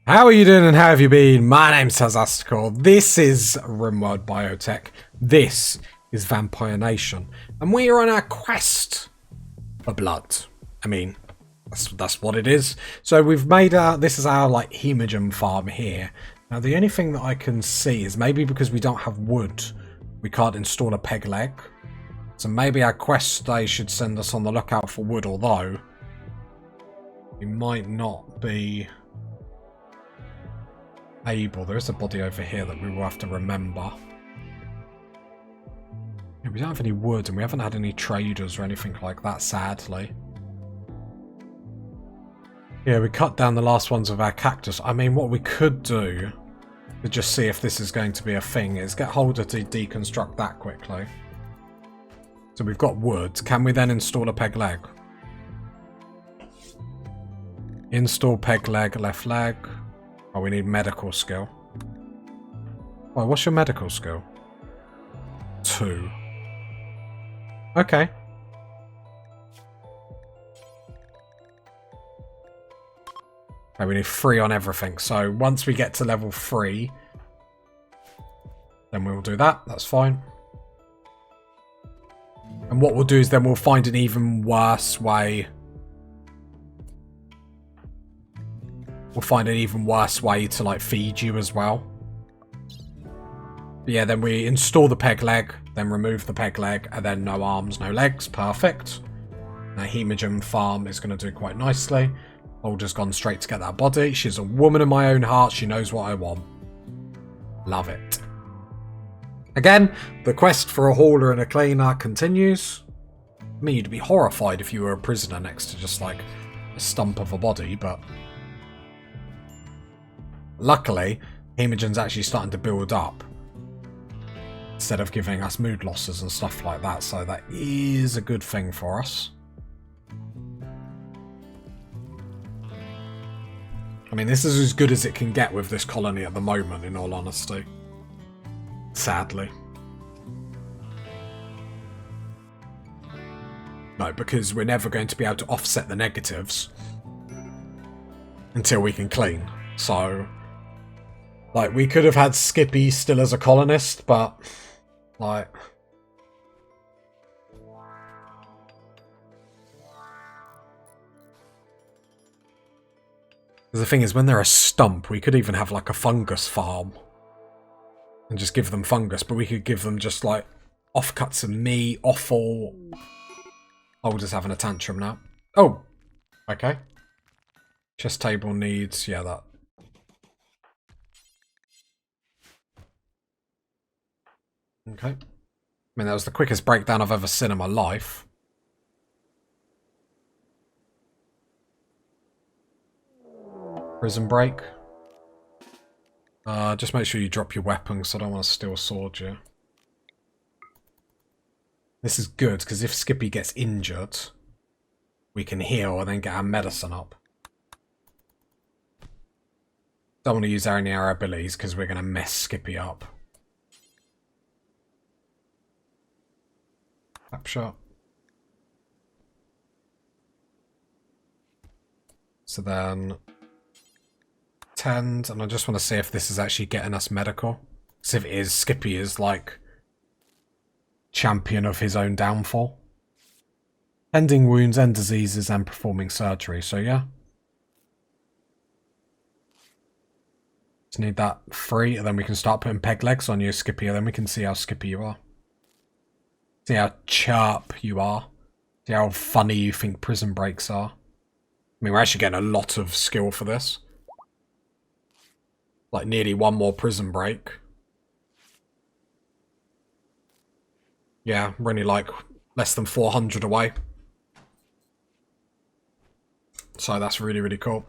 How are you doing and how have you been? My name's Tazastical. This is Rimworld Biotech. This is Vampire Nation. And we are on our quest for blood. I mean, that's what it is. So we've made this is our like hemogen farm here. Now the only thing that I can see is maybe because we don't have wood, we can't install a peg leg. So maybe our quest day should send us on the lookout for wood, although we might not be able. There is a body over here that we will have to remember. Yeah, we don't have any wood and we haven't had any traders or anything like that, sadly. Yeah, we cut down the last ones of our cactus. I mean, what we could do to just see if this is going to be a thing is get Holder to deconstruct that quickly. So we've got wood. Can we then install a peg leg? Install peg leg, left leg. Oh, we need medical skill. Well, what's your medical skill? 2. Okay. Okay, we need 3 on everything. So once we get to level 3, then we'll do that. That's fine. And what we'll do is then we'll find an even worse way. We'll find an even worse way to like feed you as well. But yeah, then we install the peg leg, then remove the peg leg, and then no arms, no legs. Perfect. Now hemogen farm is going to do quite nicely. Holder's gone straight to get that body. She's a woman of my own heart. She knows what I want. Love it. Again, the quest for a hauler and a cleaner continues. I mean, you'd be horrified if you were a prisoner next to just like a stump of a body, but luckily, hemogen's actually starting to build up instead of giving us mood losses and stuff like that, so that is a good thing for us. I mean, this is as good as it can get with this colony at the moment, in all honesty. Sadly. No, because we're never going to be able to offset the negatives until we can clean. So, like, we could have had Skippy still as a colonist, but, like, the thing is, when they're a stump, we could even have, like, a fungus farm and just give them fungus, but we could give them just, like, offcuts of meat, offal. Holder's having a tantrum now. Oh, okay. Chest table needs, yeah, that. Okay. I mean, that was the quickest breakdown I've ever seen in my life. Prison break. Just make sure you drop your weapon because I don't want to steal sword you. This is good because if Skippy gets injured, we can heal and then get our medicine up. Don't want to use any of our abilities because we're going to mess Skippy up. Shot. So then tend, and I just want to see if this is actually getting us medical. Because if it is, Skippy is like champion of his own downfall. Ending wounds, end diseases, and performing surgery. So yeah. Just need that 3, and then we can start putting peg legs on you, Skippy, and then we can see how Skippy you are. See how sharp you are. See how funny you think prison breaks are. I mean, we're actually getting a lot of skill for this. Like, nearly 1 more prison break. Yeah, we're only like less than 400 away. So that's really, really cool.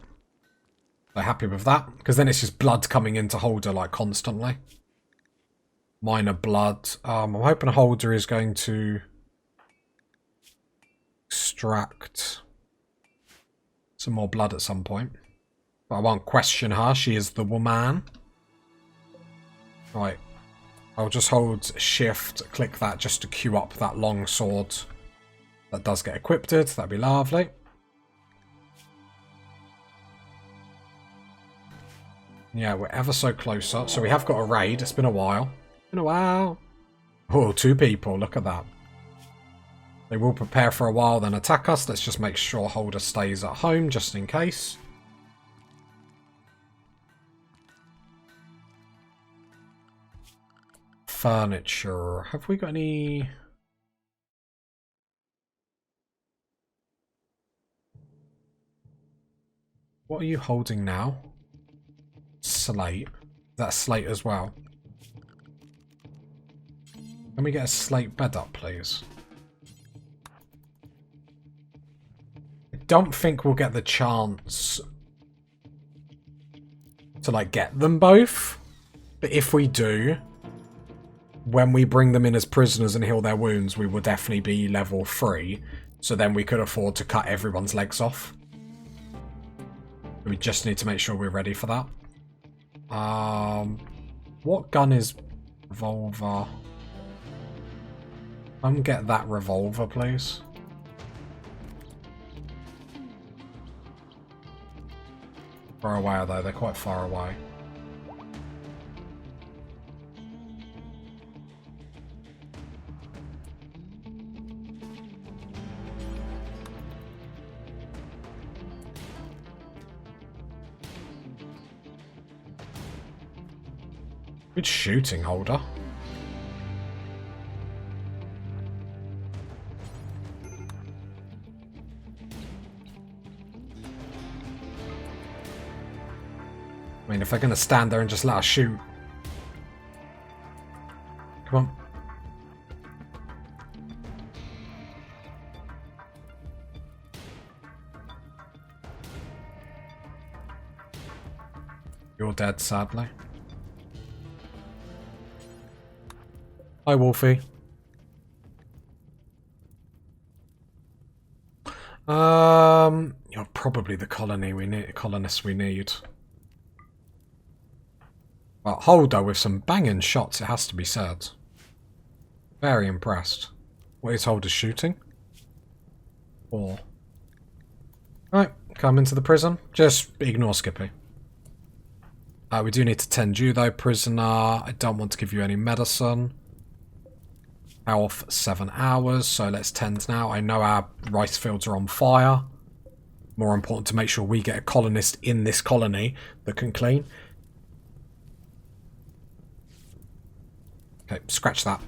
So happy with that. Because then it's just blood coming into Holder, like, constantly. Minor blood. I'm hoping Holder is going to extract some more blood at some point. But I won't question her. She is the woman. Right. I'll just hold shift, click that just to queue up that long sword. That does get equipped. That'd be lovely. Yeah, we're ever so closer. So we have got a raid. It's been a while. Been a while. Oh, 2 people. Look at that. They will prepare for a while, then attack us. Let's just make sure Holder stays at home, just in case. Furniture. Have we got any... What are you holding now? Slate. That's slate as well. Can we get a slate bed up, please? I don't think we'll get the chance to, like, get them both. But if we do, when we bring them in as prisoners and heal their wounds, we will definitely be level 3. So then we could afford to cut everyone's legs off. We just need to make sure we're ready for that. What gun is revolver? Get that revolver, please. Far away are they? They're quite far away. Good shooting, Holder. I mean, if they're going to stand there and just let us shoot. Come on. You're dead, sadly. Hi, Wolfie. You're probably the colonists we need. Well, Holder with some banging shots, it has to be said. Very impressed. What is Holder shooting? 4. Right, come into the prison. Just ignore Skippy. We do need to tend you though, prisoner. I don't want to give you any medicine. Health 7 hours, so let's tend now. I know our rice fields are on fire. More important to make sure we get a colonist in this colony that can clean. Okay, scratch that,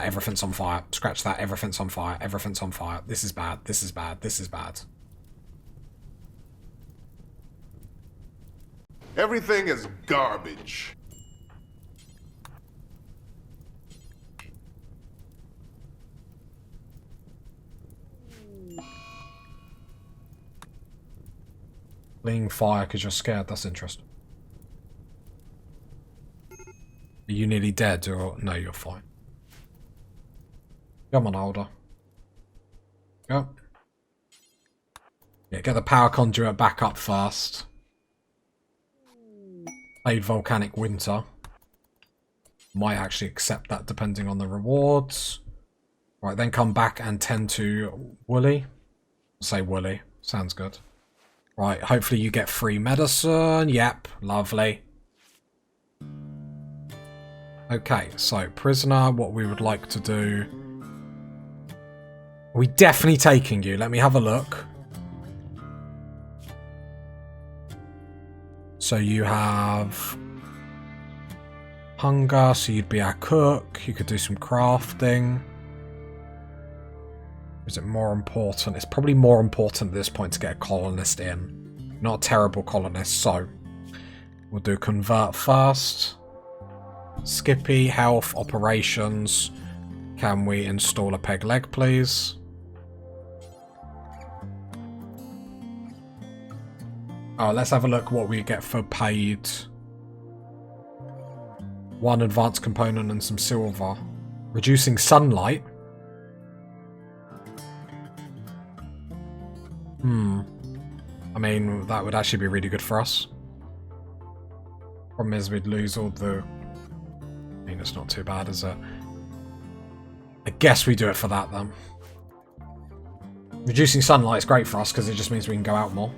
everything's on fire. Scratch that, everything's on fire, everything's on fire. This is bad, this is bad, this is bad. Everything is garbage. Fleeing fire because you're scared, that's interesting. Are you nearly dead or no, you're fine. Come on, Holder. Go. Yeah, get the power conduit back up first. Played Volcanic Winter. Might actually accept that depending on the rewards. Right, then come back and tend to Wooly. Say Wooly. Sounds good. Right, hopefully you get free medicine. Yep, lovely. Okay, so prisoner, what we would like to do... Are we definitely taking you? Let me have a look. So you have... hunger, so you'd be our cook. You could do some crafting. Is it more important? It's probably more important at this point to get a colonist in. Not a terrible colonist, so... We'll do convert first. Skippy, health, operations. Can we install a peg leg, please? Oh, let's have a look what we get for paid. 1 advanced component and some silver. Reducing sunlight. I mean, that would actually be really good for us. Problem is we'd lose all the... I mean, it's not too bad, is it? I guess we do it for that, then. Reducing sunlight is great for us, because it just means we can go out more.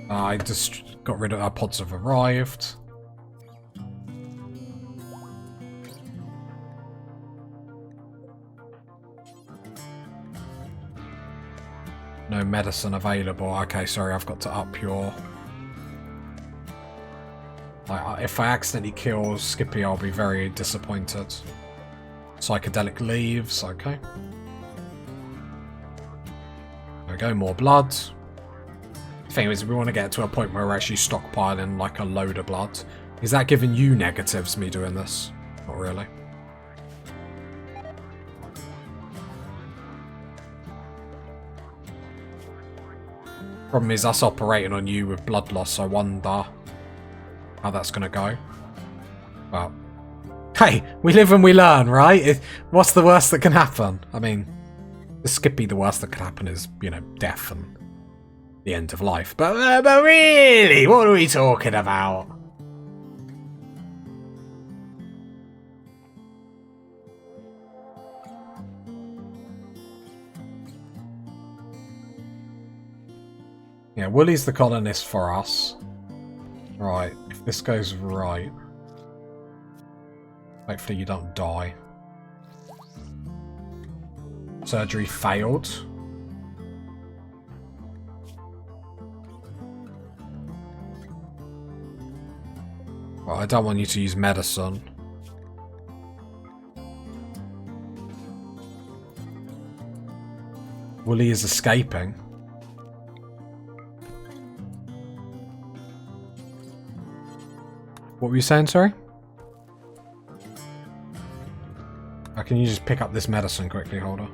I just got rid of our pods have arrived. No medicine available. Okay, sorry, I've got to up your... if I accidentally kill Skippy, I'll be very disappointed. Psychedelic leaves, okay. There we go, more blood. The thing is, we want to get to a point where we're actually stockpiling like a load of blood. Is that giving you negatives, me doing this? Not really. Problem is, us operating on you with blood loss, I wonder how that's going to go. Well, hey, we live and we learn, right? What's the worst that can happen? I mean, the Skippy, the worst that could happen is, you know, death and the end of life. But really, what are we talking about? Yeah, Wooly's the colonist for us. Right, if this goes right... Hopefully you don't die. Surgery failed. Well, I don't want you to use medicine. Wooly is escaping. What were you saying, sorry? Can you just pick up this medicine quickly, Holder?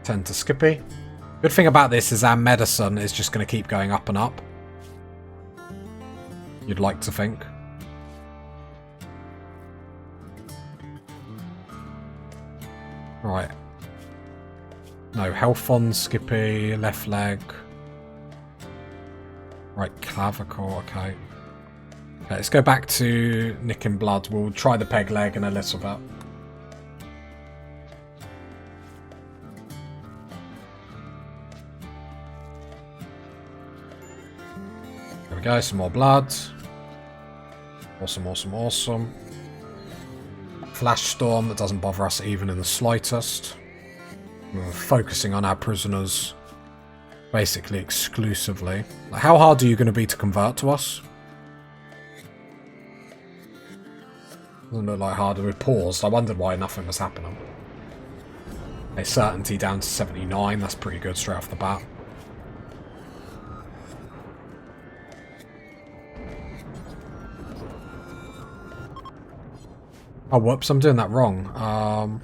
Tend to Skippy. Good thing about this is our medicine is just going to keep going up and up. You'd like to think. Right. No, health on Skippy, left leg. Right, clavicle, okay. Okay, let's go back to nicking blood. We'll try the peg leg in a little bit. There we go, some more blood. Awesome, awesome, awesome. Flash storm, that doesn't bother us even in the slightest. We're focusing on our prisoners basically exclusively. Like, how hard are you going to be to convert to us? Doesn't look like harder. We paused. I wondered why nothing was happening. A certainty down to 79. That's pretty good straight off the bat. Oh, whoops. I'm doing that wrong.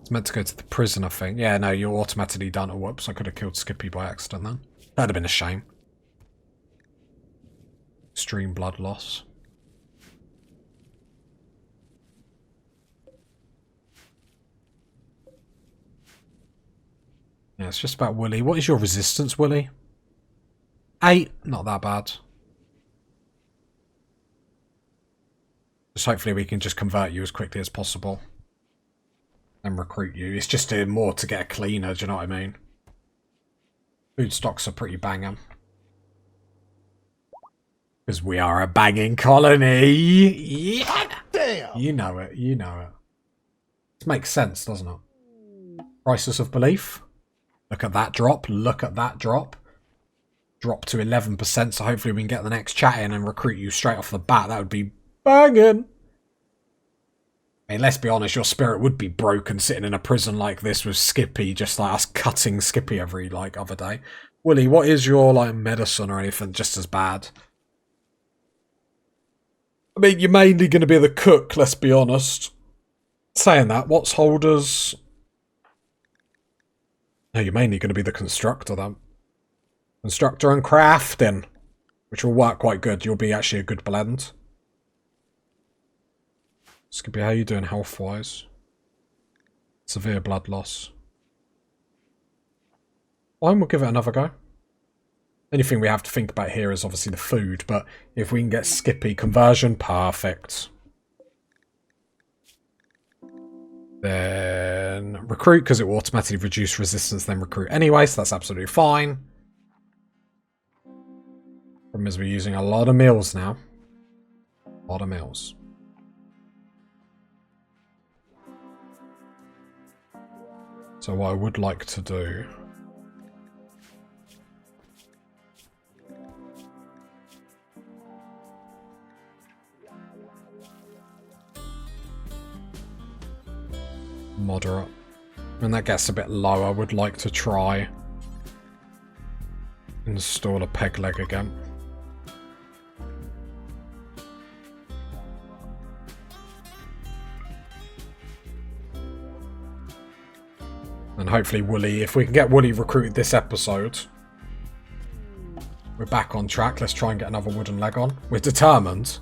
It's meant to go to the prisoner thing. Yeah, no, you're automatically done. Oh, whoops. I could have killed Skippy by accident then. That'd have been a shame. Extreme blood loss. Yeah, it's just about Wooly. What is your resistance, Wooly? 8. Not that bad. Just hopefully we can just convert you as quickly as possible. And recruit you. It's just doing more to get a cleaner, do you know what I mean? Food stocks are pretty banging. Because we are a banging colony. Yeah! Damn! You know it, you know it. This makes sense, doesn't it? Crisis of belief. Look at that drop. Look at that drop. Drop to 11%, so hopefully we can get the next chat in and recruit you straight off the bat. That would be banging. I mean, let's be honest, your spirit would be broken sitting in a prison like this with Skippy, just like us cutting Skippy every, like, other day. Willie, what is your, like, medicine or anything just as bad? I mean, you're mainly going to be the cook, let's be honest. Saying that, what's Holder's... No, you're mainly going to be the constructor, then. Constructor and crafting, which will work quite good. You'll be actually a good blend. Skippy, how you doing health-wise? Severe blood loss. Fine, we'll give it another go. Anything we have to think about here is obviously the food, but if we can get Skippy conversion, perfect. Then recruit, because it will automatically reduce resistance, then recruit anyway, so that's absolutely fine. Problem is we're using a lot of meals now. A lot of meals. So what I would like to do... Moderate. When that gets a bit low, I would like to try install a peg leg again. And hopefully Wooly, if we can get Wooly recruited this episode, we're back on track. Let's try and get another wooden leg on. We're determined.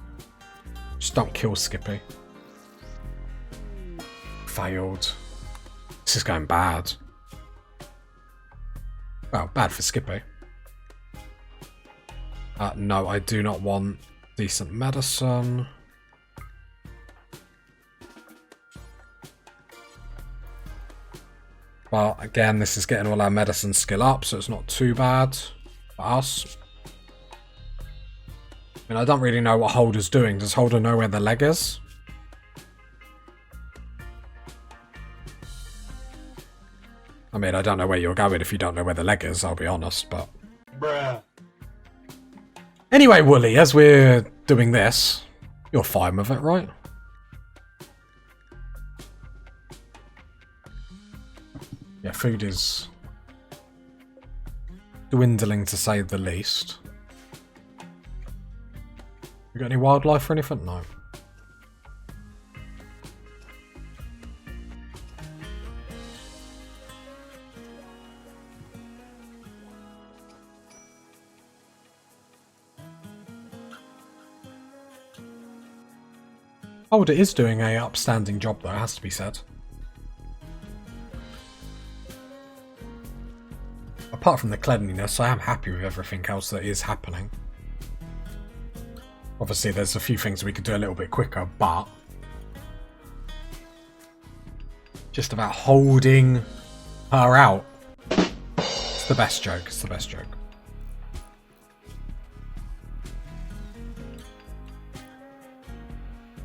Just don't kill Skippy. Failed. This is going bad. Well, bad for Skippy. No, I do not want decent medicine. But again, this is getting all our medicine skill up, so it's not too bad for us. I mean, I don't really know what Holder's doing. Does Holder know where the leg is? I mean, I don't know where you're going if you don't know where the leg is, I'll be honest, but... Bruh. Anyway, Wooly, as we're doing this, you're fine with it, right? Yeah, food is dwindling to say the least. You got any wildlife or anything? No. Oh, it is doing a upstanding job though, it has to be said. Apart from the cleanliness, I am happy with everything else that is happening. Obviously, there's a few things we could do a little bit quicker, but... just about holding her out. It's the best joke, it's the best joke.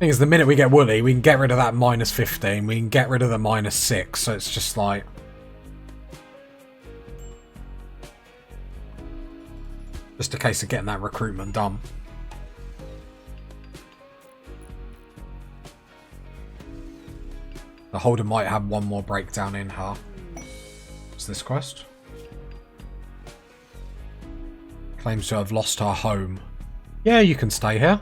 Thing is, the minute we get Wooly, we can get rid of that minus 15, we can get rid of the minus 6, so it's just like... just a case of getting that recruitment done. The Holder might have one more breakdown in her. What's this quest? Claims to have lost her home. Yeah, you can stay here.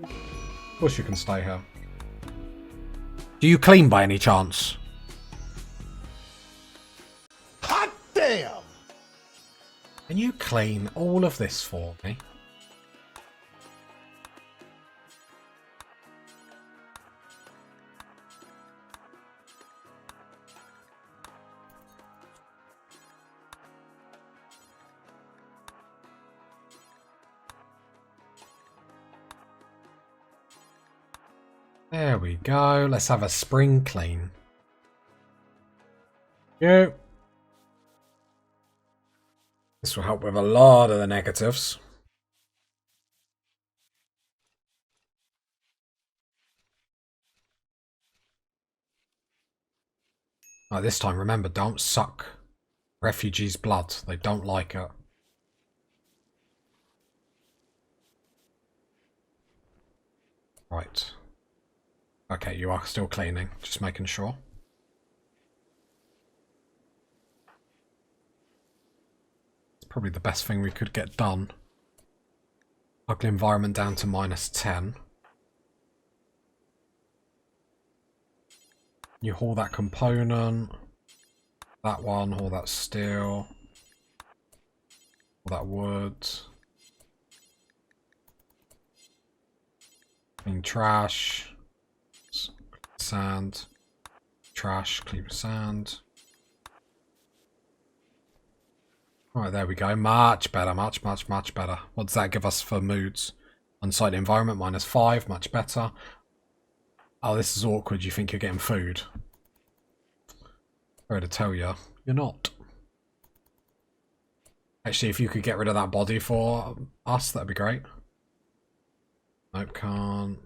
Of course you can stay here. Do you clean by any chance? Hot damn! Can you clean all of this for me? There we go. Let's have a spring clean. Yeah. This will help with a lot of the negatives. Right, this time, remember, don't suck refugees' blood. They don't like it. Right. Okay, you are still cleaning. Just making sure. Probably the best thing we could get done. Ugly environment down to minus 10. You haul that component. That one, haul that steel. Haul that wood. Clean trash. Sand. Trash, clean sand. Alright, there we go. Much better, much better. What does that give us for moods? Unsightly environment, minus 5, much better. Oh, this is awkward. You think you're getting food. Sorry to tell you, you're not. Actually, if you could get rid of that body for us, that'd be great. Nope, can't.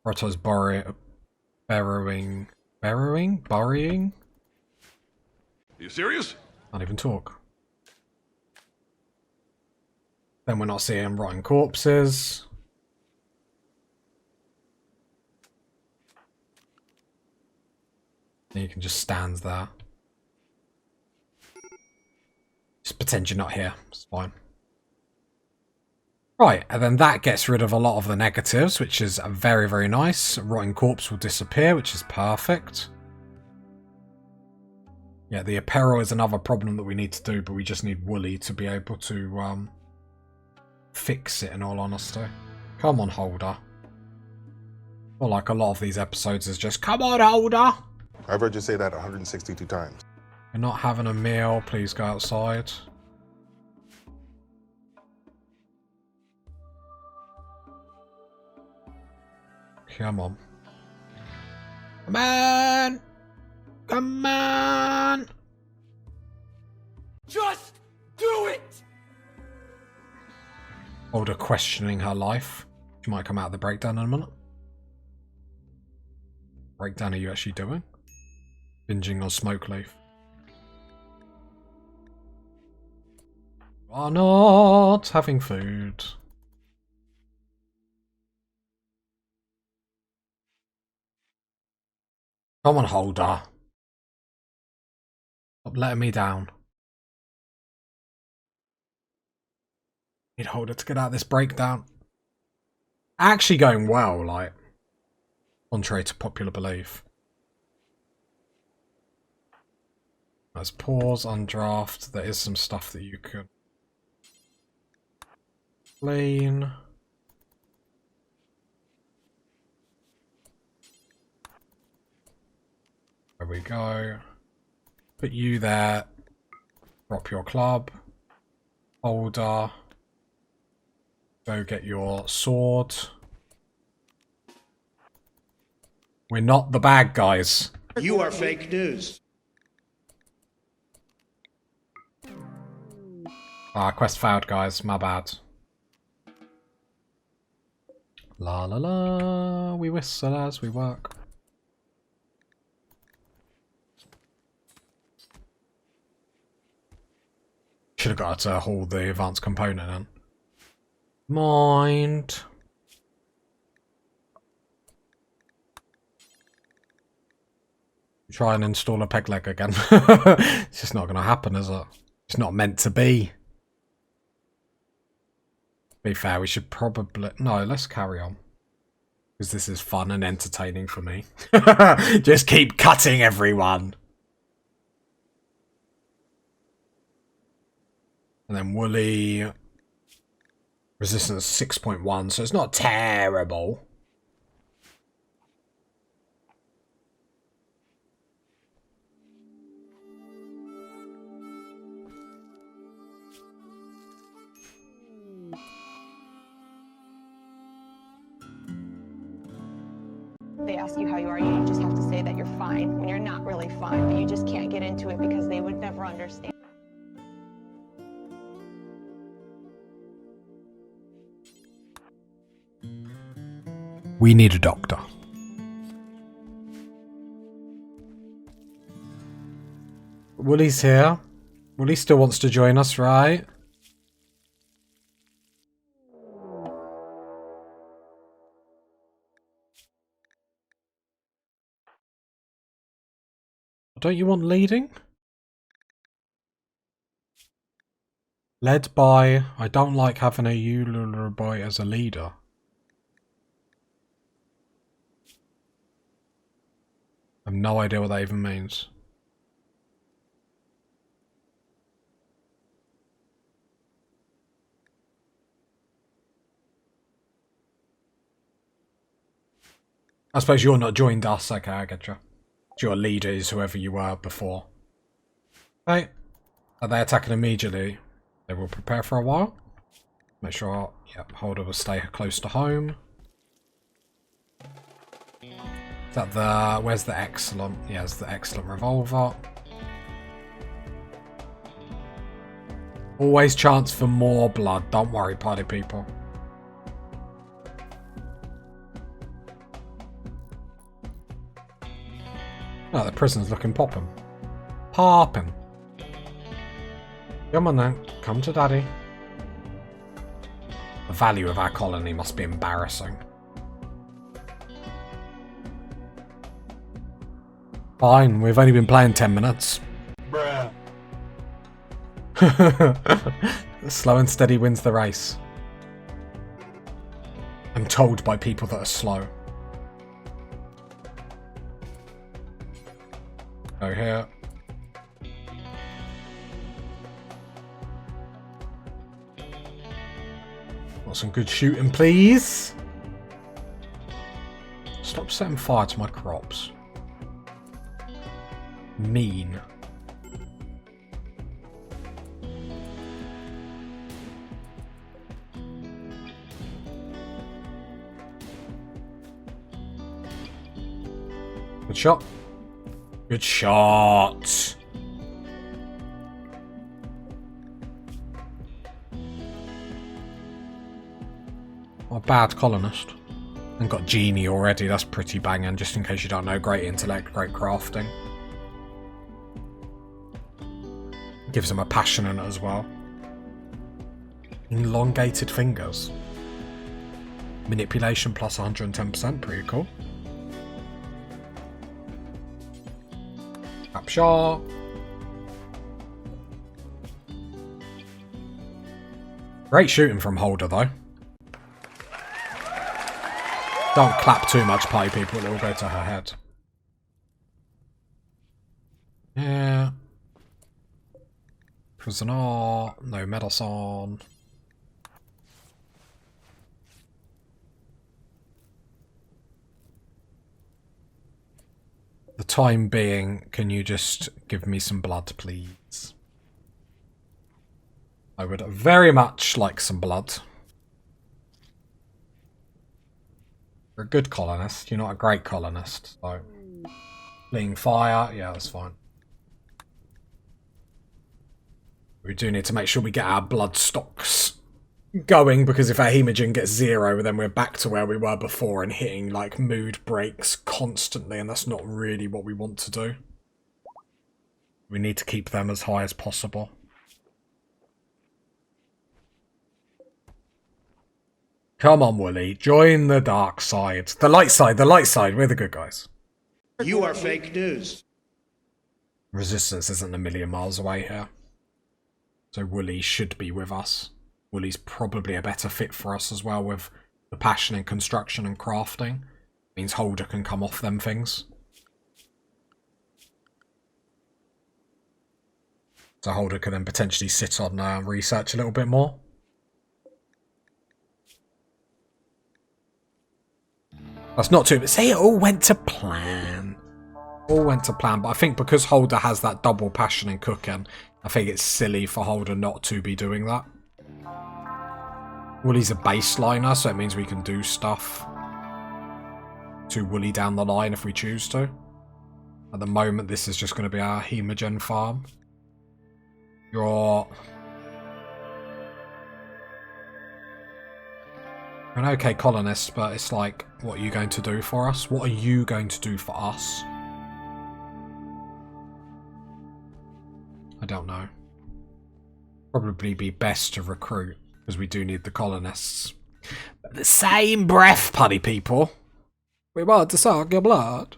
Roto's burrowing Burying? Are you serious? Can't even talk. Then we're not seeing rotting corpses. And you can just stand there. Just pretend you're not here. It's fine. Right, and then that gets rid of a lot of the negatives, which is very, very nice. Rotting corpse will disappear, which is perfect. Yeah, the apparel is another problem that we need to do, but we just need Wooly to be able to fix it, in all honesty. Come on, Holder. Well, like a lot of these episodes is just, come on, Holder! I've heard you say that 162 times. You're not having a meal, please go outside. Come on. Come on! Come on! Just do it! Older questioning her life. She might come out of the breakdown in a minute. Breakdown are you actually doing? Binging on smoke leaf. You are not having food. Come on, Holder. Stop letting me down. Need Holder to get out of this breakdown. Actually going well, like, contrary to popular belief. There's pause on draft. There is some stuff that you could clean. There we go. Put you there. Drop your club. Holder. Go get your sword. We're not the bad guys. You are fake news. Ah, quest failed, guys. My bad. La la la. We whistle as we work. Should have got to haul the advanced component in. Mind. Try and install a peg leg again. It's just not going to happen, is it? It's not meant to be. To be fair, we should probably... No, let's carry on. Because this is fun and entertaining for me. Just keep cutting everyone. And then Wooly... Resistance 6.1, so it's not terrible. They ask you how you are, you just have to say that you're fine when you're not really fine, but you just can't get into it because they would never understand. We need a doctor. Wooly's here. Wooly still wants to join us, right? Don't you want leading? Led by... I don't like having a Euler boy as a leader. I have no idea what that even means. I suppose you're not joined us. Okay, I get you. Your leader is whoever you were before. Right. Are they attacking immediately? They will prepare for a while. Make sure, yep, Holder will stay close to home. Is that the... Where's the excellent? Yeah, it's the excellent revolver. Always chance for more blood. Don't worry, party people. Oh, the prison's looking poppin'. Poppin'. Come on then, come to daddy. The value of our colony must be embarrassing. Fine, we've only been playing 10 minutes. Bruh. Slow and steady wins the race. I'm told by people that are slow. Go here. Want some good shooting, please? Stop setting fire to my crops. Mean. Good shot. Good shot. A bad colonist. And got genie already, that's pretty banging, just in case you don't know. Great intellect, great crafting. Gives him a passion in it as well. Elongated fingers. Manipulation plus 110%, pretty cool. Upshot. Great shooting from Holder though. Don't clap too much, party people, it will go to her head. Yeah. Prisoner, no medicine. The time being, can you just give me some blood, please? I would very much like some blood. You're a good colonist, you're not a great colonist, so... Fleeing fire, yeah, that's fine. We do need to make sure we get our blood stocks going, because if our hemogen gets 0, then we're back to where we were before and hitting, like, mood breaks constantly, and that's not really what we want to do. We need to keep them as high as possible. Come on, Wooly. Join the dark side. The light side, the light side. We're the good guys. You are fake news. Resistance isn't a million miles away here. So Wooly should be with us. Wooly's probably a better fit for us as well with the passion in construction and crafting. Means Holder can come off them things. So Holder can then potentially sit on research a little bit more. That's not too... See, it all went to plan. All went to plan, but I think because Holder has that double passion in cooking, I think it's silly for Holder not to be doing that. Wooly's a baseliner, so it means we can do stuff to Wooly down the line if we choose to. At the moment, this is just going to be our hemogen farm. You're an okay colonist, but it's like, what are you going to do for us? What are you going to do for us? I don't know. Probably be best to recruit, because we do need the colonists. But the same breath, putty people. We want to suck your blood.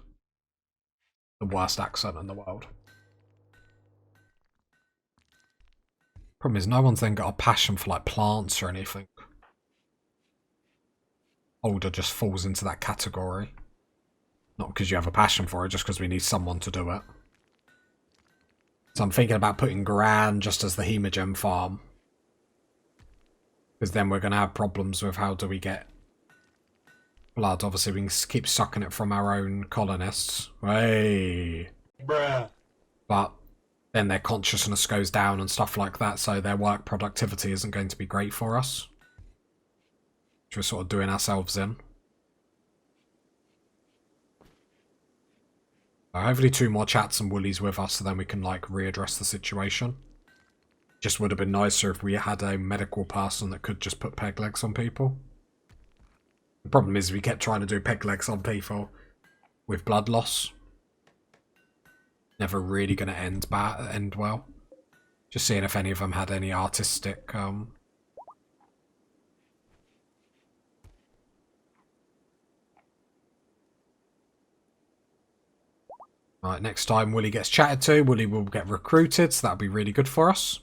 The worst accent in the world. Problem is, no one's then got a passion for like plants or anything. Holder just falls into that category. Not because you have a passion for it, just because we need someone to do it. So I'm thinking about putting Gran just as the hemogen farm. Because then we're going to have problems with how do we get blood. Obviously we can keep sucking it from our own colonists. Hey. Bruh. But then their consciousness goes down and stuff like that, so their work productivity isn't going to be great for us. Which we're sort of doing ourselves in. Hopefully 2 more chats and Woolies with us, so then we can like readdress the situation. Just would have been nicer if we had a medical person that could just put peg legs on people. The problem is we kept trying to do peg legs on people with blood loss. never really going to end well. Just seeing if any of them had any artistic... Right, next time Wooly gets chatted to, Wooly will get recruited, so that'll be really good for us.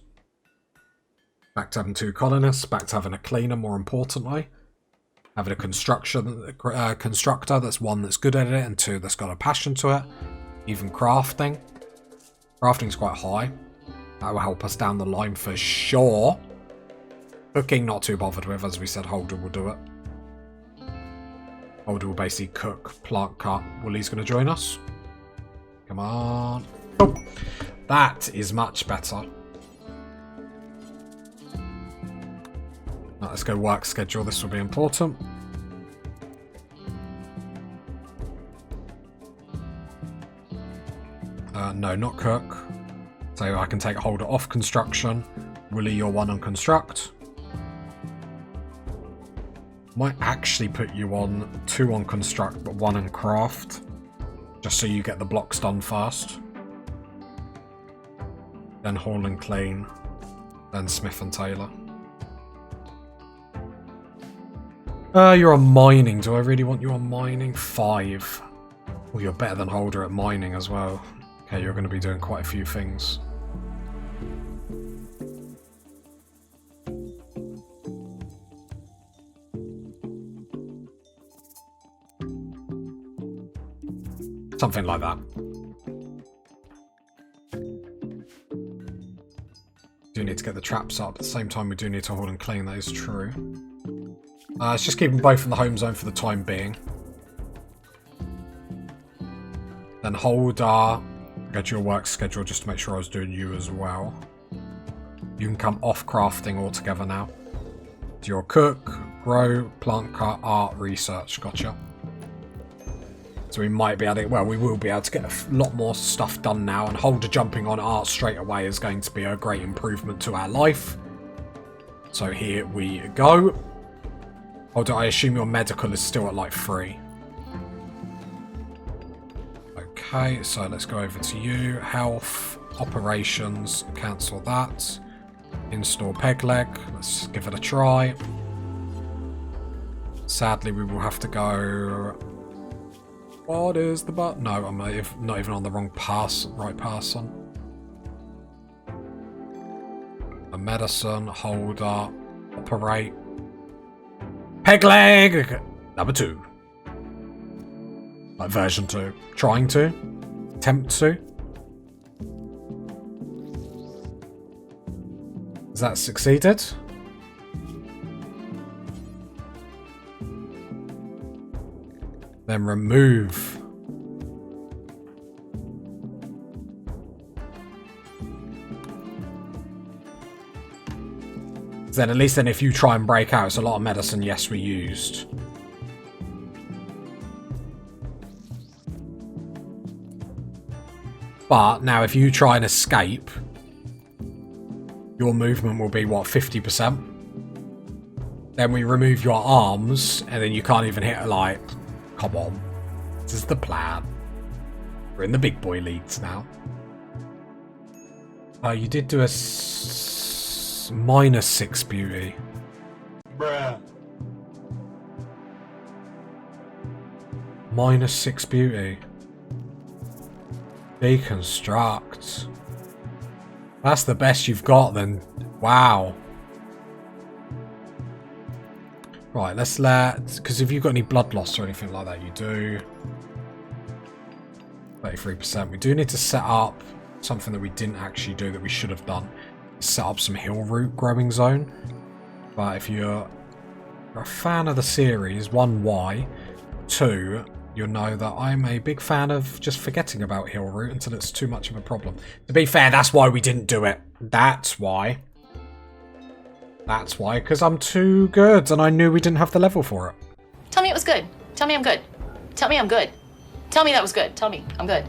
Back to having 2 colonists, back to having a cleaner, more importantly. Having a constructor that's 1 that's good at it, and 2 that's got a passion to it. Even crafting. Crafting's quite high. That will help us down the line for sure. Cooking, not too bothered with, as we said, Holder will do it. Holder will basically cook, plant cut. Wooly's going to join us. Come on. Oh, that is much better. Right, let's go work schedule. This will be important. No, not cook. So I can take Holder off construction. Willie, you're 1 on construct. Might actually put you on 2 on construct, but 1 on craft. Just so you get the blocks done first. Then haul and clean. Then Smith and Taylor. You're on mining. Do I really want you on mining? 5. Well, you're better than Holder at mining as well. Okay, you're going to be doing quite a few things. Something like that. Do need to get the traps up. At the same time, we do need to hold and clean. That is true. Let's just keep them both in the home zone for the time being. Then Holder. Go to your work schedule just to make sure I was doing you as well. You can come off crafting altogether now. Do your cook, grow, plant cut, art, research. Gotcha. So we might be able to, well, we will be able to get a lot more stuff done now, and Holder jumping on art straight away is going to be a great improvement to our life. So here we go. Holder, I assume your medical is still at like 3. Okay, so let's go over to you. Health, operations, cancel that. Install peg leg, let's give it a try. Sadly, we will have to go... What is the button? No, I'm not even on the wrong pass, right pass on. A medicine, Holder, operate. Peg leg! Number 2. Like version 2. Trying to. Attempt to. Has that succeeded? Then remove. Then at least then if you try and break out, it's a lot of medicine, yes, we used. But now if you try and escape, your movement will be, what, 50%? Then we remove your arms, and then you can't even hit, like, come on. This is the plan. We're in the big boy leagues now. You did do a -6 beauty. Bruh. -6 beauty. Deconstruct. That's the best you've got then. Wow. Right, let's because if you've got any blood loss or anything like that, you do. 33%. We do need to set up something that we didn't actually do that we should have done. Set up some hill root growing zone. But if you're a fan of the series, 1, why? 2, you'll know that I'm a big fan of just forgetting about hill root until it's too much of a problem. To be fair, that's why we didn't do it. That's why. That's why, because I'm too good and I knew we didn't have the level for it. Tell me it was good. Tell me I'm good. Tell me I'm good. Tell me that was good. Tell me I'm good.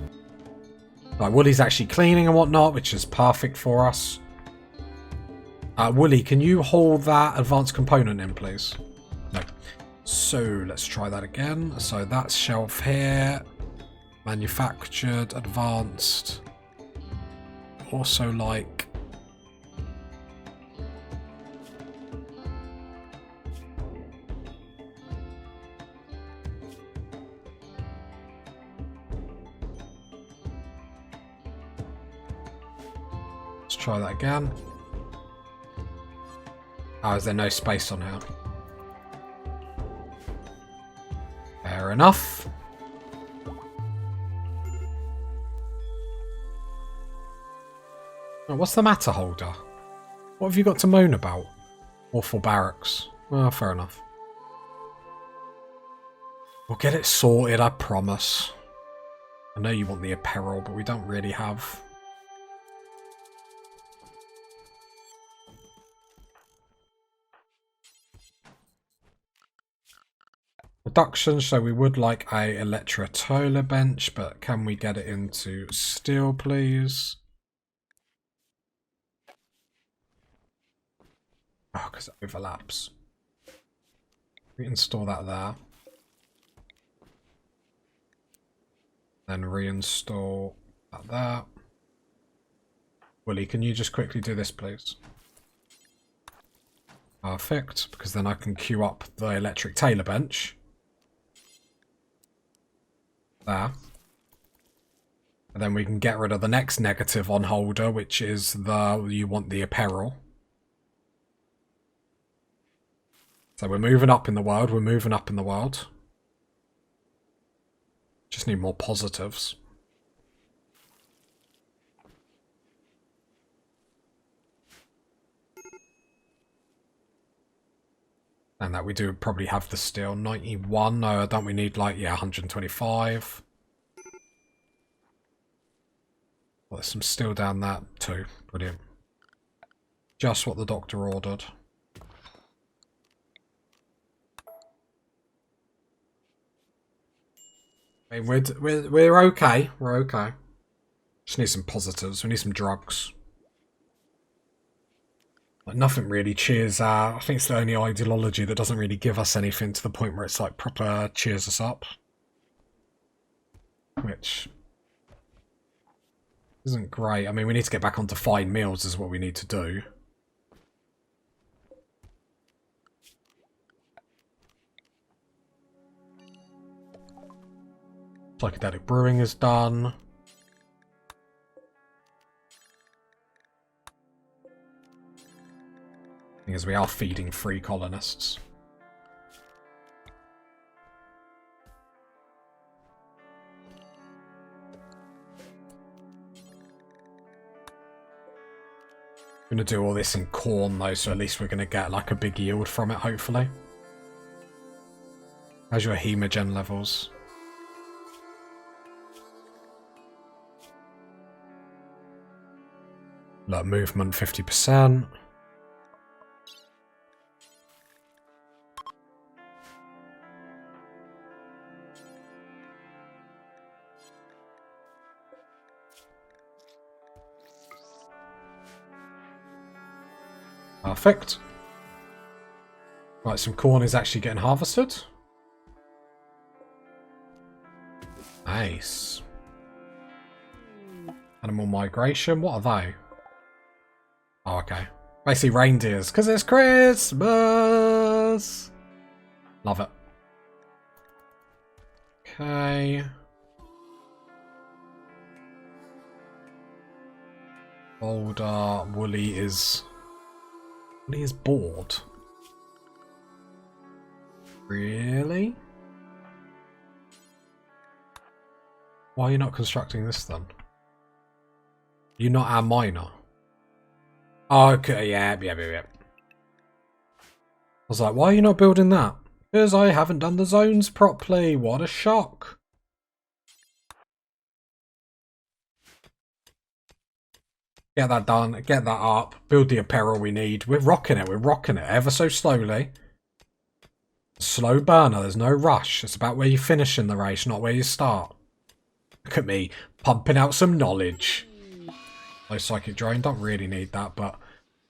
Like, Wooly's actually cleaning and whatnot, which is perfect for us. Wooly, can you hold that advanced component in, please? No. So, let's try that again. So, that's shelf here. Manufactured, advanced. also like... Let's try that again. Oh, is there no space on here? Fair enough. Oh, what's the matter, Holder? What have you got to moan about? Awful barracks. Well, fair enough. We'll get it sorted, I promise. I know you want the apparel, but we don't really have... Reduction, so we would like a Electrotola bench, but can we get it into steel, please? Oh, because it overlaps. We install that there. Then reinstall that there. Willie, can you just quickly do this, please? Perfect, because then I can queue up the electric tailor bench. There. And then we can get rid of the next negative on Holder, which is the you want the apparel. So we're moving up in the world, we're moving up in the world. Just need more positives. And that we do probably have the steel. 91, no, don't we need like, yeah, 125. Well, there's some steel down that too. Brilliant. Just what the doctor ordered. I mean, we're okay. We're okay. Just need some positives. We need some drugs. Like, nothing really cheers I think it's the only ideology that doesn't really give us anything to the point where it's like proper cheers us up. Which isn't great. I mean, we need to get back onto fine meals is what we need to do. Psychedelic brewing is done. Because we are feeding free colonists. I'm going to do all this in corn though, so at least we're going to get like a big yield from it, hopefully. How's your hemogen levels? Look, movement 50%. Perfect. Right, some corn is actually getting harvested. Nice. Animal migration, what are they? Oh, okay. Basically reindeers, because it's Christmas! Love it. Okay. Older Wooly is bored. Really? Why are you not constructing this then? You're not our miner. Oh, okay, yeah. I was like, why are you not building that? Because I haven't done the zones properly. What a shock. Get that done. Get that up. Build the apparel we need. We're rocking it. We're rocking it ever so slowly. Slow burner. There's no rush. It's about where you finish in the race, not where you start. Look at me pumping out some knowledge. No psychic drain. Don't really need that, but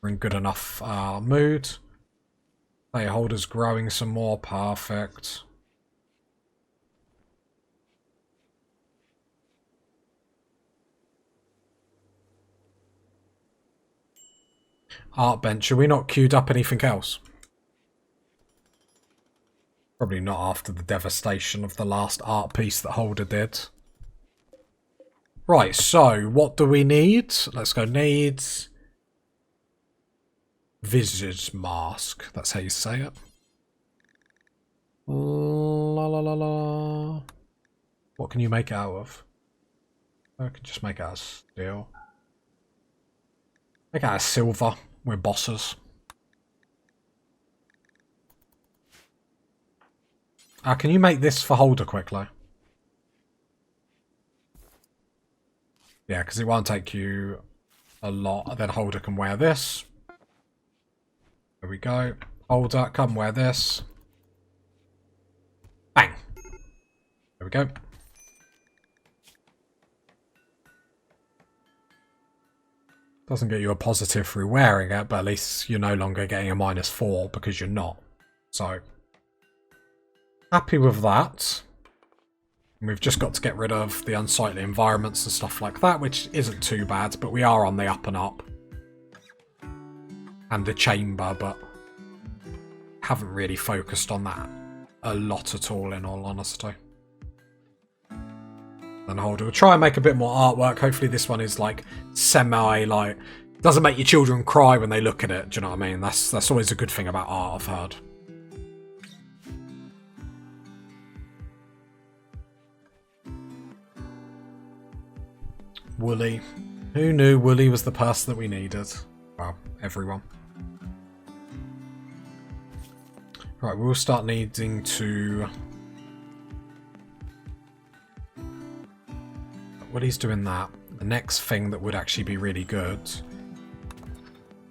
we're in good enough mood. Player holders growing some more. Perfect. Art bench. Should we not queued up anything else? Probably not after the devastation of the last art piece that Holder did. Right, so what do we need? Let's go needs. Visage mask. That's how you say it. La la la la. What can you make it out of? I can just make it out of steel. Make it out of silver. We're bosses. Can you make this for Holder quickly? Yeah, because it won't take you a lot. Then Holder can wear this. There we go. Holder, come wear this. Bang. There we go. Doesn't get you a positive through wearing it, but at least you're no longer getting a -4 because you're not. So, happy with that. And we've just got to get rid of the unsightly environments and stuff like that, which isn't too bad, but we are on the up and up. And the chamber, but haven't really focused on that a lot at all, in all honesty. Then Holder will try and make a bit more artwork. Hopefully this one is like semi, like, doesn't make your children cry when they look at it. Do you know what I mean? That's always a good thing about art, I've heard. Wooly. Who knew Wooly was the person that we needed? Well, everyone. Right, we'll start needing to... Wooly's doing that. The next thing that would actually be really good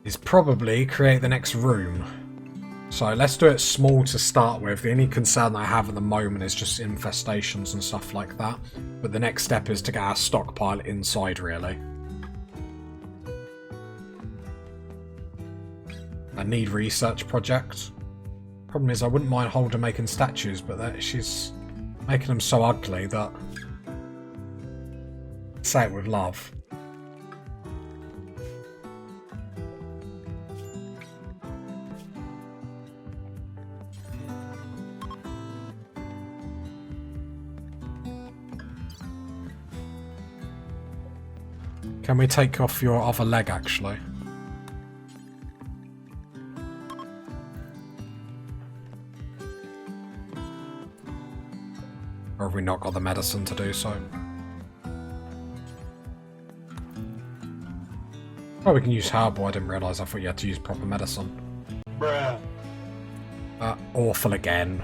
is probably create the next room. So let's do it small to start with. The only concern that I have at the moment is just infestations and stuff like that. But the next step is to get our stockpile inside, really. I need research project. Problem is I wouldn't mind Holder making statues, but she's making them so ugly that... Say it with love. Can we take off your other leg, actually? Or have we not got the medicine to do so? Oh, we can use herbal. I didn't realise. I thought you had to use proper medicine. Bruh. Awful again.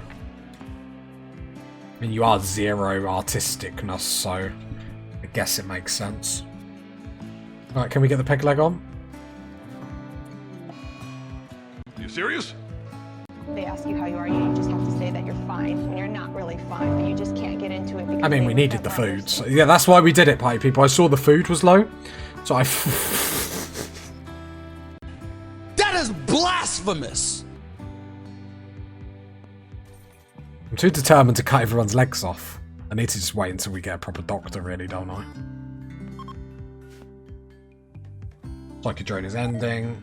I mean, you are 0 artisticness, so I guess it makes sense. Right, can we get the peg leg on? You serious? They ask you how you are, you just have to say that you're fine when you're not really fine, but you just can't get into it because I mean, they we would needed the never food. understand. So, yeah, that's why we did it, party people. I saw the food was low, so I... That is blasphemous! I'm too determined to cut everyone's legs off. I need to just wait until we get a proper doctor, really, don't I? Psychodrone is ending.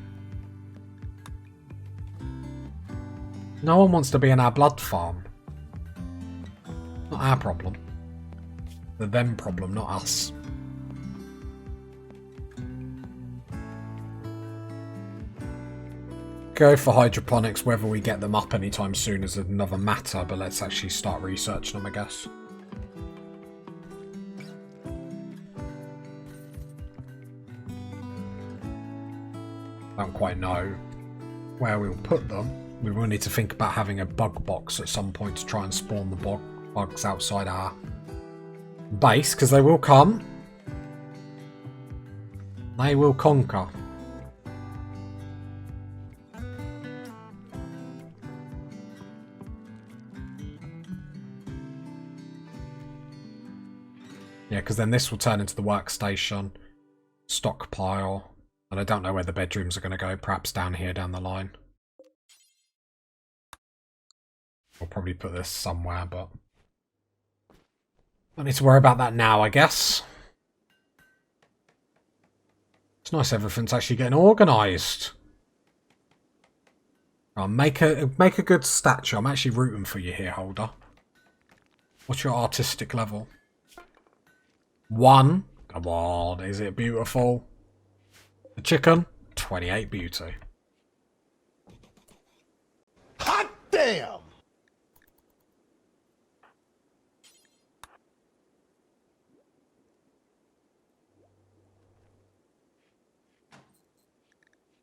No one wants to be in our blood farm. Not our problem. The them problem, not us. Go for hydroponics. Whether we get them up anytime soon is another matter, but let's actually start researching them, I guess. I don't quite know where we'll put them. We will need to think about having a bug box at some point to try and spawn the bugs outside our base, because they will come. They will conquer. Yeah, because then this will turn into the workstation, stockpile, and I don't know where the bedrooms are going to go. Perhaps down here down the line. We'll probably put this somewhere, but don't need to worry about that now, I guess. It's nice everything's actually getting organised. Make a good statue. I'm actually rooting for you here, Holder. What's your artistic level? 1. Come on, is it beautiful? The chicken? 28 beauty. Hot damn!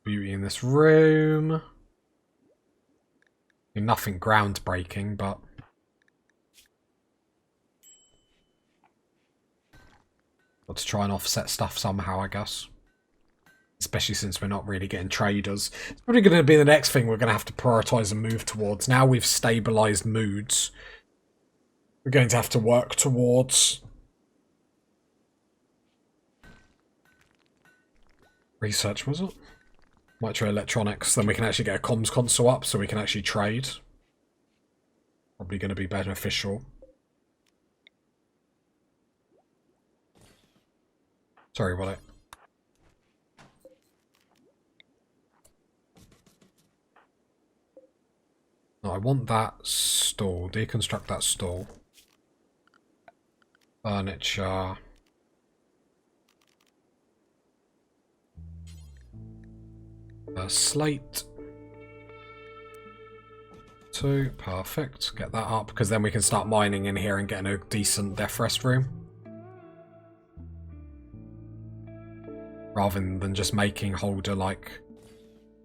Beauty in this room. Nothing groundbreaking, but got to try and offset stuff somehow, I guess. Especially since we're not really getting traders. It's probably going to be the next thing we're going to have to prioritise and move towards. Now we've stabilised moods, we're going to have to work towards research, was it? Microelectronics. Then we can actually get a comms console up so we can actually trade. Probably going to be beneficial. Sorry, what? No, I want that stall. Deconstruct that stall. Furniture. Slate. 2. Perfect. Get that up, because then we can start mining in here and getting a decent death rest room. Rather than just making Holder, like,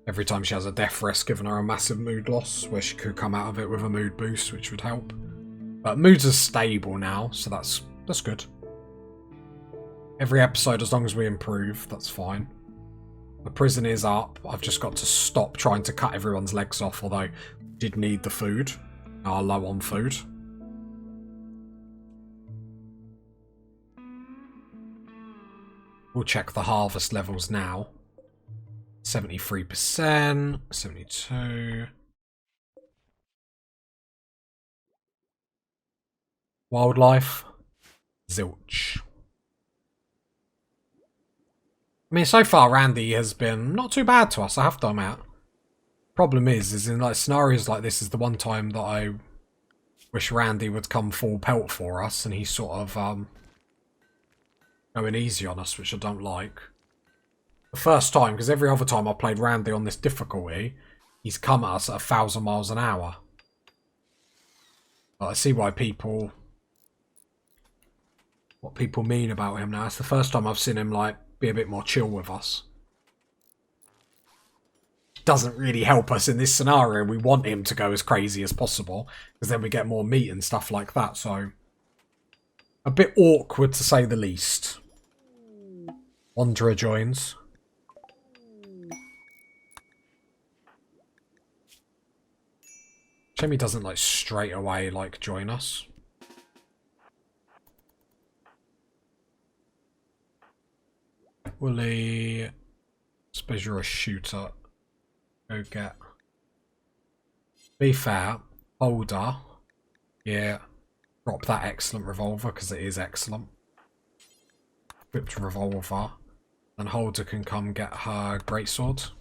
every time she has a death rest, giving her a massive mood loss, where she could come out of it with a mood boost, which would help. But moods are stable now, so that's good. Every episode, as long as we improve, that's fine. The prison is up. I've just got to stop trying to cut everyone's legs off, although I did need the food. Are low on food. We'll check the harvest levels now. 73%, 72. Wildlife, zilch. I mean, so far Randy has been not too bad to us, I have to admit. Problem is in like scenarios like this is the one time that I wish Randy would come full pelt for us, and he's sort of going easy on us, which I don't like. The first time, because every other time I played Randy on this difficulty, he's come at us at 1,000 miles an hour. But I see why what people mean about him now. It's the first time I've seen him like be a bit more chill with us. Doesn't really help us in this scenario. We want him to go as crazy as possible, because then we get more meat and stuff like that, so a bit awkward to say the least. Wanderer joins. Shame he doesn't like straight away like join us. Willie, suppose you're a shooter. Go get. Be fair, Holder. Yeah, drop that excellent revolver, because it is excellent. Equipped revolver. And Holder can come get her greatsword.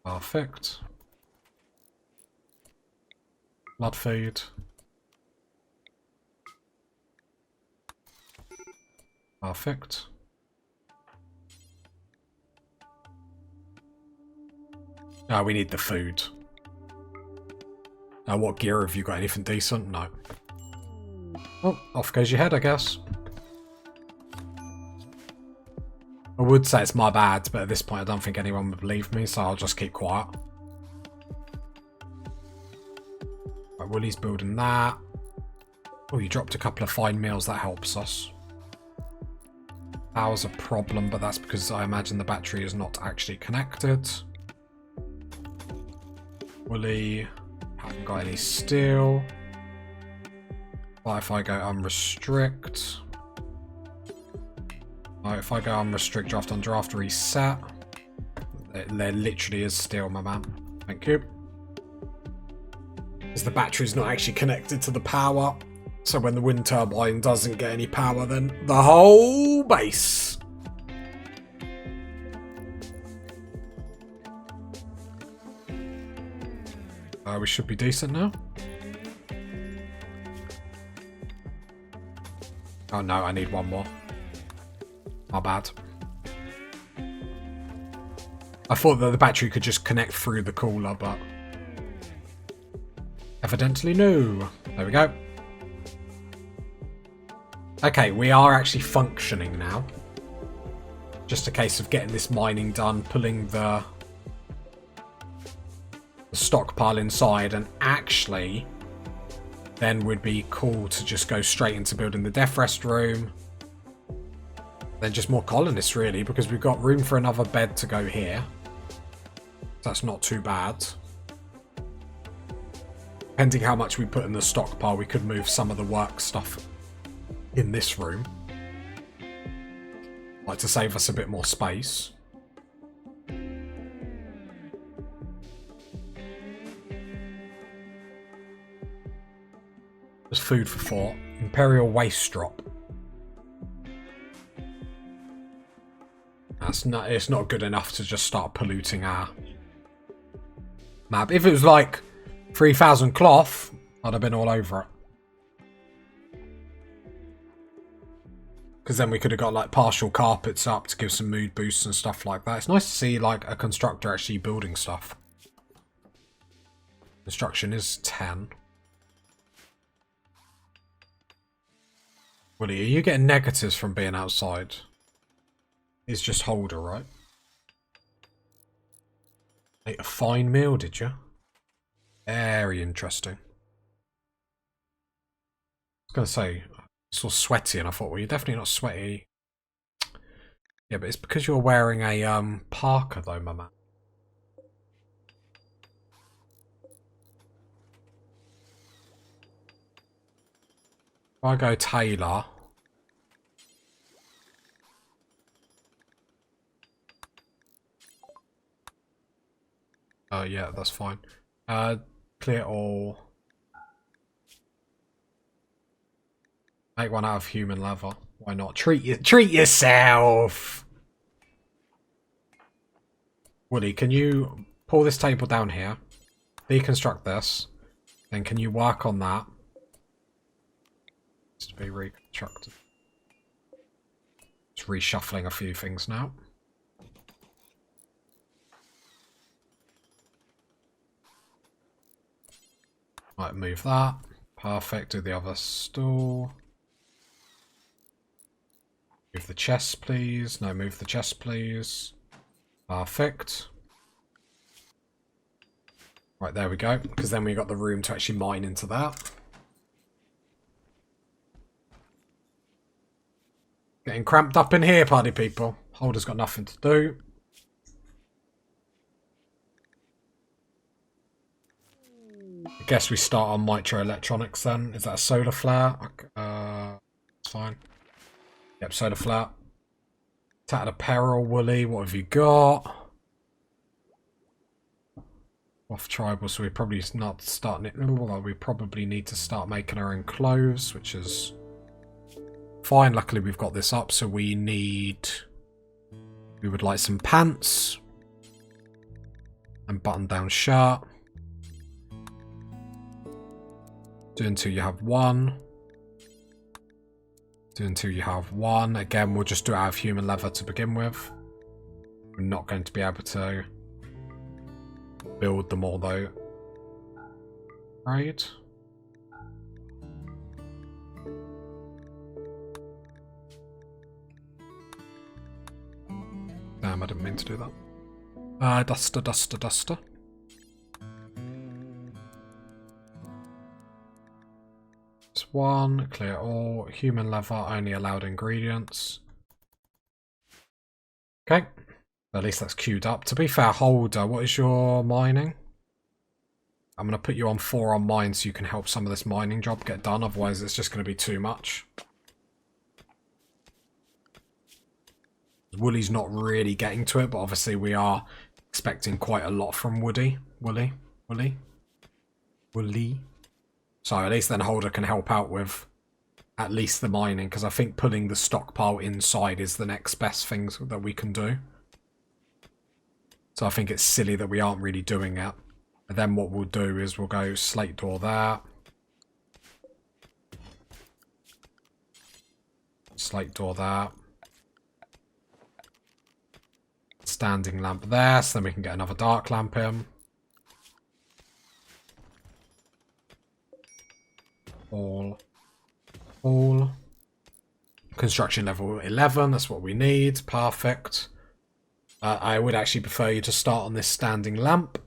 Perfect. Blood food. Perfect. Oh, we need the food. What gear have you got? Anything decent? No. Well, off goes your head, I guess. I would say it's my bad, but at this point I don't think anyone would believe me, so I'll just keep quiet. Right, Willie's building that. Oh, you dropped a couple of fine meals, that helps us. That was a problem, but that's because I imagine the battery is not actually connected. Willie, haven't got any steel. But if I go unrestrict. Right, if I go unrestrict draft on draft reset. There literally is steel, my man. Thank you. Because the battery's not actually connected to the power. So when the wind turbine doesn't get any power, then the whole base. We should be decent now. Oh no, I need one more. My bad. I thought that the battery could just connect through the cooler, but evidently no. There we go. Okay, we are actually functioning now. Just a case of getting this mining done, pulling the stockpile inside, and actually then would be cool to just go straight into building the death rest room. Then just more colonists really, because we've got room for another bed to go here. So that's not too bad. Depending how much we put in the stockpile, we could move some of the work stuff in this room. Like to save us a bit more space. There's food for thought. Imperial waste drop. It's not good enough to just start polluting our map. If it was like 3,000 cloth, I'd have been all over it. Because then we could have got like partial carpets up to give some mood boosts and stuff like that. It's nice to see like a constructor actually building stuff. Construction is 10. Willie, are you getting negatives from being outside? It's just holder, right? Ate a fine meal, did you? Very interesting. I was going to say, it's all sweaty, and I thought, well, you're definitely not sweaty. Yeah, but it's because you're wearing a parka, though, my man. If I go Taylor. Oh, yeah, that's fine. Clear all. Make one out of human leather. Why not? Treat yourself! Woody, can you pull this table down here? Deconstruct this. Then can you work on that? It's to be reconstructed. Just reshuffling a few things now. Right, move that. Perfect. Do the other stool. Move the chest, please. No, move the chest, please. Perfect. Right, there we go. Because then we got the room to actually mine into that. Getting cramped up in here, party people. Holder's got nothing to do. I guess we start on microelectronics then. Is that a solar flare? It's fine. Yep, solar flare. Tattered apparel, Woolly. What have you got? Off tribal, so we probably not starting it. Well, we probably need to start making our own clothes, which is fine. Luckily, we've got this up, so we would like some pants and button-down shirt. Do until you have one. Do until you have one. Again, we'll just do it out of human leather to begin with. We're not going to be able to build them all though. Right. Damn, I didn't mean to do that. Duster. One, clear all, human leather, only allowed ingredients. Okay, at least that's queued up. To be fair, Holder, what is your mining? I'm going to put you on 4 on mine so you can help some of this mining job get done, otherwise it's just going to be too much. Wooly's not really getting to it, but obviously we are expecting quite a lot from Woody. Woolly. So at least then Holder can help out with at least the mining, because I think pulling the stockpile inside is the next best thing that we can do. So I think it's silly that we aren't really doing it. And then what we'll do is we'll go slate door there. Slate door there. Standing lamp there, so then we can get another dark lamp in. All. Construction level 11, that's what we need. Perfect. I would actually prefer you to start on this standing lamp.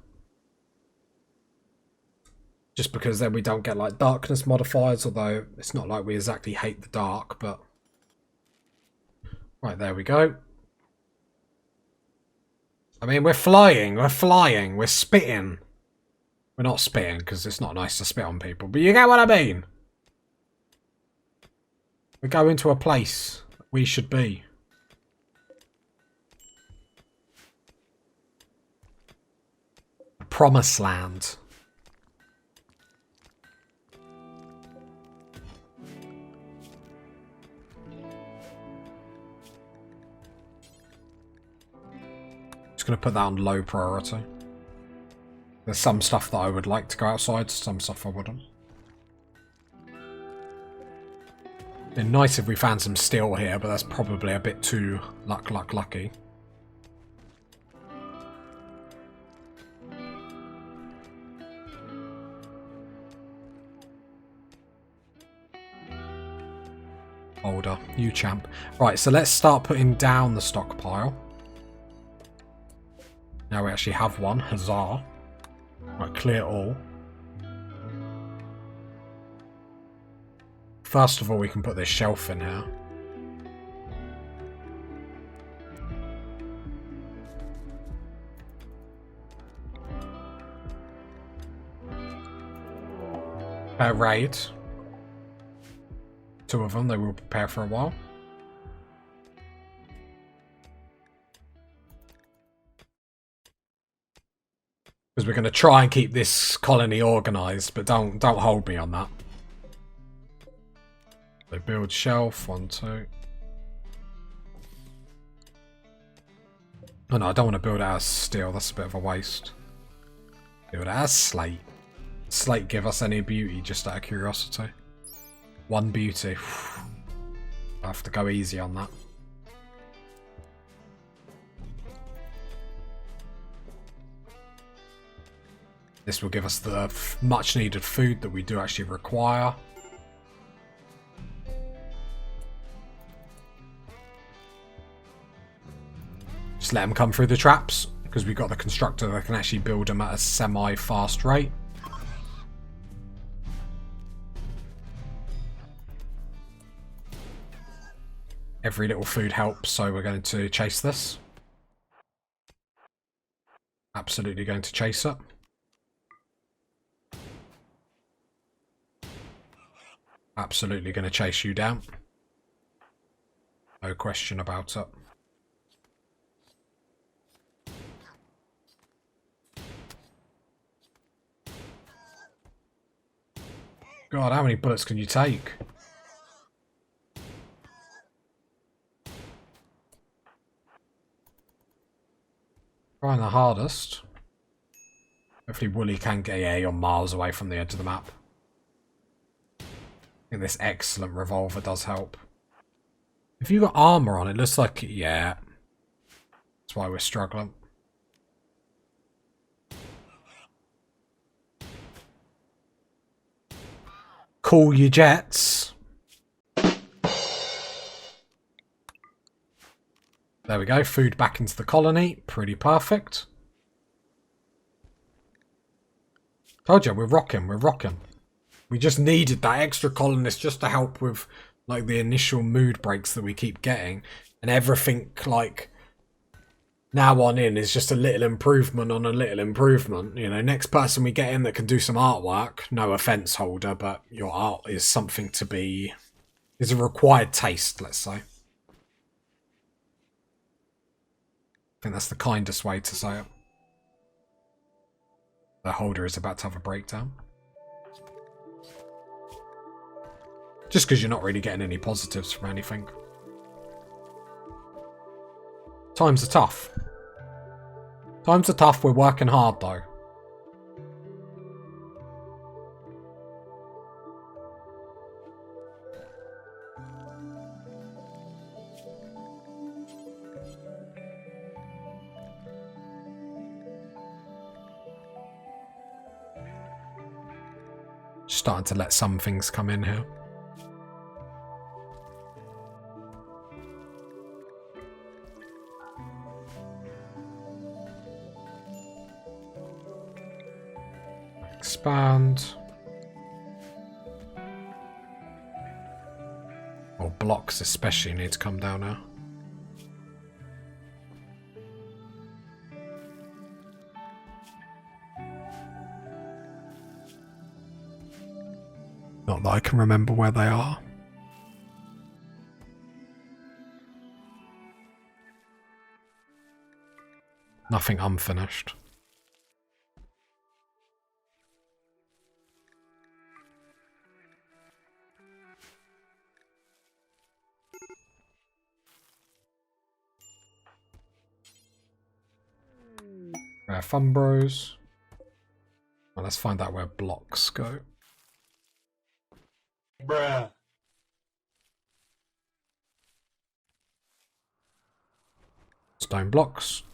Just because then we don't get like darkness modifiers, although it's not like we exactly hate the dark, but... Right, there we go. I mean, we're flying, we're spitting. We're not spitting, because it's not nice to spit on people, but you get what I mean. We go into a place we should be. A promised land. Just going to put that on low priority. There's some stuff that I would like to go outside, some stuff I wouldn't. It'd be nice if we found some steel here, but that's probably a bit too lucky. Older, you champ. Right, so let's start putting down the stockpile. Now we actually have one, huzzah. Right, clear all. First of all, we can put this shelf in here. Raid. 2 of them, they will prepare for a while. Because we're going to try and keep this colony organised, but don't hold me on that. They build shelf, 1, 2. Oh no, I don't want to build it as steel, that's a bit of a waste. Build it as slate. Slate give us any beauty, just out of curiosity. 1 beauty. I have to go easy on that. This will give us the much needed food that we do actually require. Just let them come through the traps, because we've got the constructor that can actually build them at a semi-fast rate. Every little food helps, so we're going to chase this. Absolutely going to chase it. Absolutely going to chase you down. No question about it. God, how many bullets can you take? Trying the hardest. Hopefully Wooly can get... Yeah, you're miles away from the edge of the map. I think this excellent revolver does help. If you got armor on, it looks like... Yeah. That's why we're struggling. Cool your jets. There we go. Food back into the colony. Pretty perfect. Told you, we're rocking. We're rocking. We just needed that extra colonist just to help with like the initial mood breaks that we keep getting. And everything like now on in is just a little improvement on a little improvement. You know, next person we get in that can do some artwork, no offense holder, but your art is something to be... is a required taste, let's say. I think that's the kindest way to say it. The holder is about to have a breakdown. Just because you're not really getting any positives from anything. Times are tough. Times are tough, we're working hard though. Starting to let some things come in here. Expand. Or blocks especially need to come down now. Not that I can remember where they are. Nothing unfinished. Fun bros. Well, let's find out where blocks go. Bruh. Stone blocks.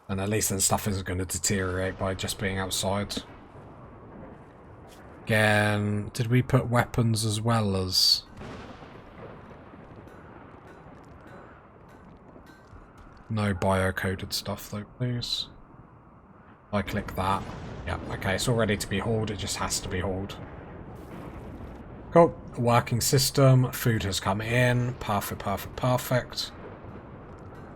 And at least then stuff isn't going to deteriorate by just being outside. Again, did we put weapons as well as... No bio-coded stuff though, please. I click that. Yep, okay, it's all ready to be hauled, it just has to be hauled. Cool. Working system, food has come in. Perfect, perfect, perfect.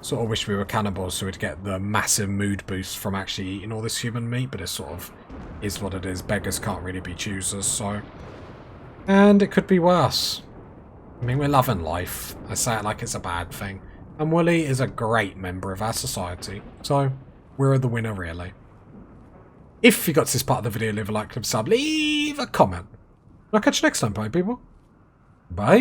Sort of wish we were cannibals so we'd get the massive mood boost from actually eating all this human meat, but it sort of is what it is. Beggars can't really be choosers, so... And it could be worse. I mean, we're loving life. I say it like it's a bad thing. And Wooly is a great member of our society. So, we're the winner, really. If you got to this part of the video, leave a like, leave a sub, leave a comment. I'll catch you next time, bye, people. Bye.